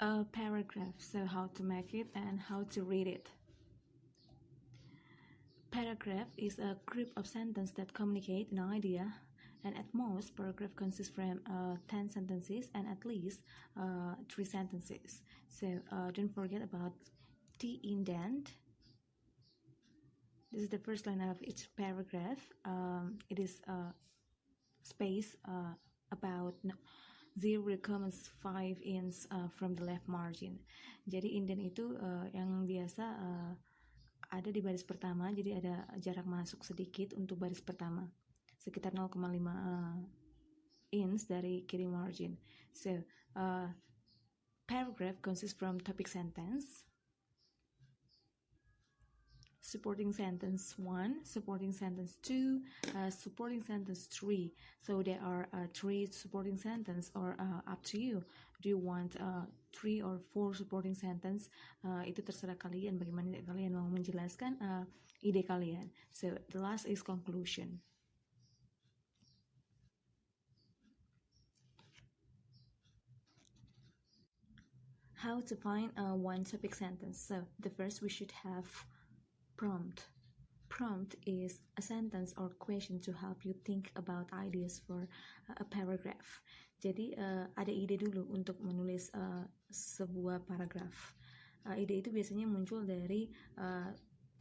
a paragraph, so how to make it and how to read it. Paragraph is a group of sentences that communicate an idea, and at most, paragraph consists from 10 sentences and at least 3 sentences. So don't forget about the indent. This is the first line of each paragraph. It is space about 0,5 inch from the left margin. Jadi indent itu yang biasa ada di baris pertama, jadi ada jarak masuk sedikit untuk baris pertama, sekitar 0,5 inch dari kiri margin. So paragraph consists from topic sentence, supporting sentence 1, supporting sentence 2, supporting sentence 3. So there are 3 supporting sentence, or up to you. Do you want 3 or 4 supporting sentence? Itu terserah kalian, bagaimana kalian mau menjelaskan ide kalian. So the last is conclusion. How to find one topic sentence? So the first, we should have prompt. Prompt is a sentence or question to help you think about ideas for a paragraph. Jadi ada ide dulu untuk menulis sebuah paragraf. Ide itu biasanya muncul dari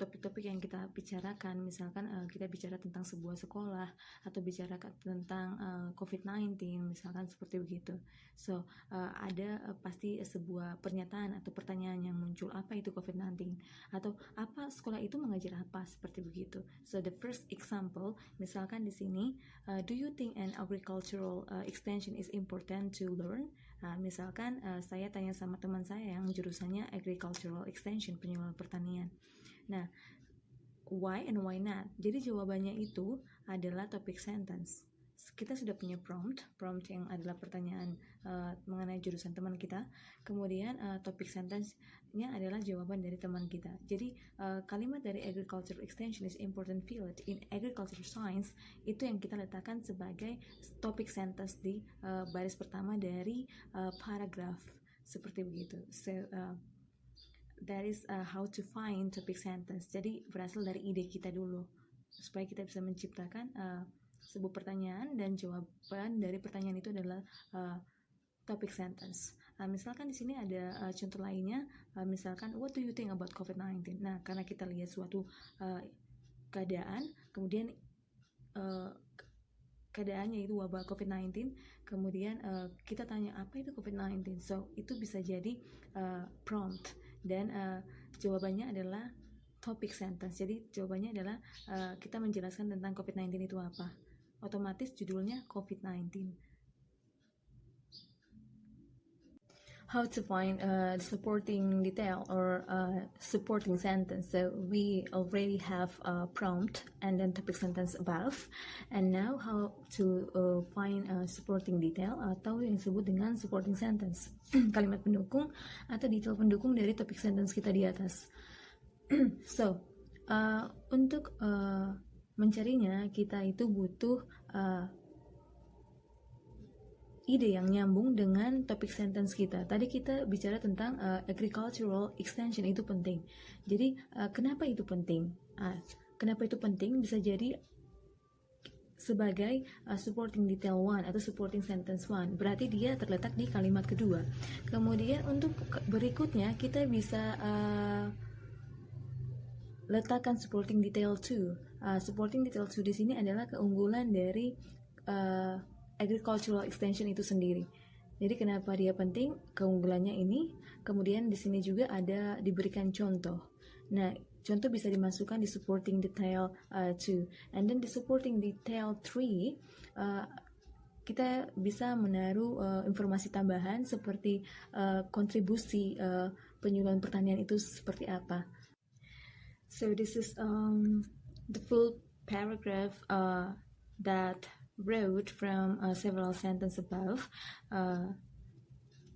topik-topik yang kita bicarakan. Misalkan kita bicara tentang sebuah sekolah atau bicara tentang COVID-19, misalkan seperti begitu. So ada pasti sebuah pernyataan atau pertanyaan yang muncul, apa itu COVID-19, atau apa sekolah itu mengajar apa, seperti begitu. So the first example, misalkan di sini, do you think an agricultural extension is important to learn? Misalkan saya tanya sama teman saya yang jurusannya agricultural extension, penyuluhan pertanian. Nah, why and why not? Jadi jawabannya itu adalah topic sentence. Kita sudah punya prompt yang adalah pertanyaan mengenai jurusan teman kita. Kemudian topic sentence-nya adalah jawaban dari teman kita. Jadi kalimat dari agricultural extension is important field in agricultural science, itu yang kita letakkan sebagai topic sentence di baris pertama dari paragraph, seperti begitu. So that is how to find topic sentence. Jadi berasal dari ide kita dulu, supaya kita bisa menciptakan sebuah pertanyaan dan jawaban dari pertanyaan itu adalah topic sentence. Misalkan di sini ada contoh lainnya, misalkan what do you think about COVID-19? Nah, karena kita lihat suatu keadaan, kemudian keadaannya itu wabah COVID-19, kemudian kita tanya apa itu COVID-19. So itu bisa jadi prompt, dan jawabannya adalah topic sentence. Jadi jawabannya adalah kita menjelaskan tentang COVID-19 itu apa. Otomatis judulnya COVID-19. How to find supporting detail or supporting sentence? So we already have a prompt and then topic sentence above, and now how to find supporting detail atau yang disebut dengan supporting sentence, kalimat pendukung atau detail pendukung dari topic sentence kita di atas. So untuk mencarinya, kita itu butuh ide yang nyambung dengan topik sentence kita. Tadi kita bicara tentang agricultural extension itu penting. Jadi kenapa itu penting? Kenapa itu penting? Bisa jadi sebagai supporting detail 1 atau supporting sentence 1. Berarti dia terletak di kalimat kedua. Kemudian untuk berikutnya kita bisa letakkan supporting detail 2. Supporting detail 2 di sini adalah keunggulan dari agricultural extension itu sendiri. Jadi kenapa dia penting? Keunggulannya ini. Kemudian di sini juga ada diberikan contoh. Nah, contoh bisa dimasukkan di supporting detail 2. And then di supporting detail 3, kita bisa menaruh informasi tambahan seperti kontribusi penyuluhan pertanian itu seperti apa. So this is the full paragraph that wrote from several sentences above.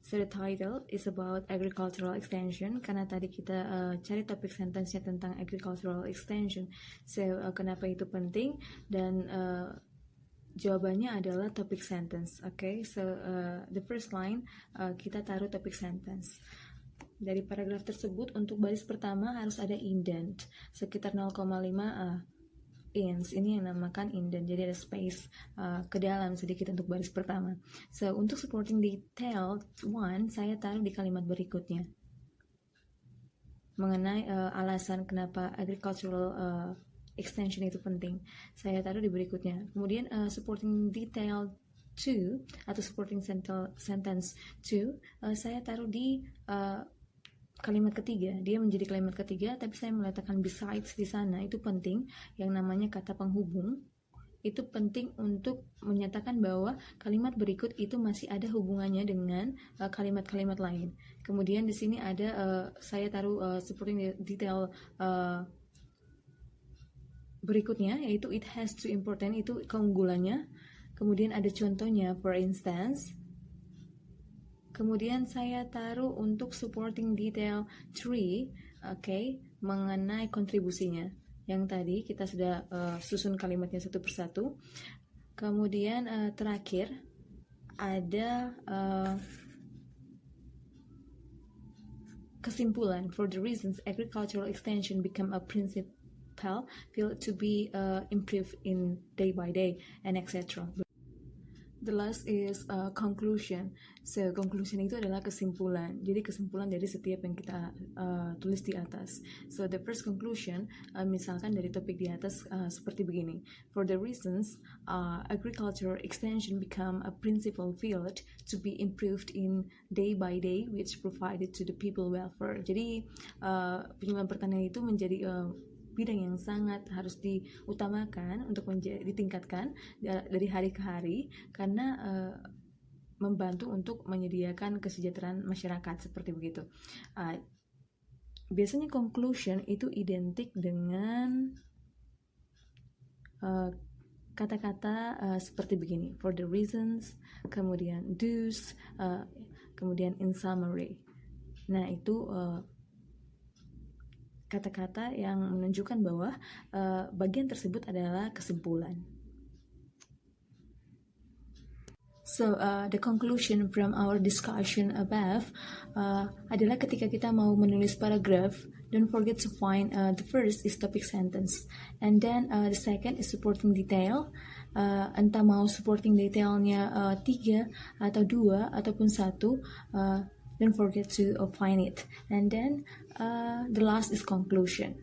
So the title is about agricultural extension, karena tadi kita cari topik sentence-nya tentang agricultural extension. So kenapa itu penting, dan Jawabannya adalah topic sentence. Okay, so the first line kita taruh topic sentence. Dari paragraf tersebut untuk baris pertama harus ada indent sekitar 0,5 inch. Ini yang namakan indent. Jadi ada space ke dalam sedikit untuk baris pertama. So untuk supporting detail one saya taruh di kalimat berikutnya mengenai alasan kenapa agricultural extension itu penting. Saya taruh di berikutnya. Kemudian supporting detail 2 atau supporting sentence 2 saya taruh di kalimat ketiga. Dia menjadi kalimat ketiga, tapi saya meletakkan besides di sana. Itu penting. Yang namanya kata penghubung. Itu penting untuk menyatakan bahwa kalimat berikut itu masih ada hubungannya dengan kalimat-kalimat lain. Kemudian di sini ada saya taruh supporting detail berikutnya, yaitu it has to important, itu keunggulannya. Kemudian ada contohnya, for instance. Kemudian saya taruh untuk supporting detail 3, okay, mengenai kontribusinya. Yang tadi kita sudah susun kalimatnya satu persatu. Kemudian terakhir ada kesimpulan, for the reasons agricultural extension become a principle feel to be improved in day by day and etc. The last is conclusion. So conclusion itu adalah kesimpulan. Jadi kesimpulan dari setiap yang kita tulis di atas. So the first conclusion, misalkan dari topik di atas seperti begini. For the reasons agriculture extension become a principal field to be improved in day by day, which provided to the people welfare. Jadi penyuluhan pertanian itu menjadi bidang yang sangat harus diutamakan untuk ditingkatkan dari hari ke hari karena membantu untuk menyediakan kesejahteraan masyarakat seperti begitu. Biasanya conclusion itu identik dengan kata-kata seperti begini, for the reasons, kemudian thus, kemudian in summary. Nah itu kata-kata yang menunjukkan bahwa bagian tersebut adalah kesimpulan. So the conclusion from our discussion above adalah ketika kita mau menulis paragraf, don't forget to find the first is topic sentence, and then the second is supporting detail. Entah mau supporting detailnya 3 atau 2 ataupun 1, don't forget to find it, and then the last is conclusion.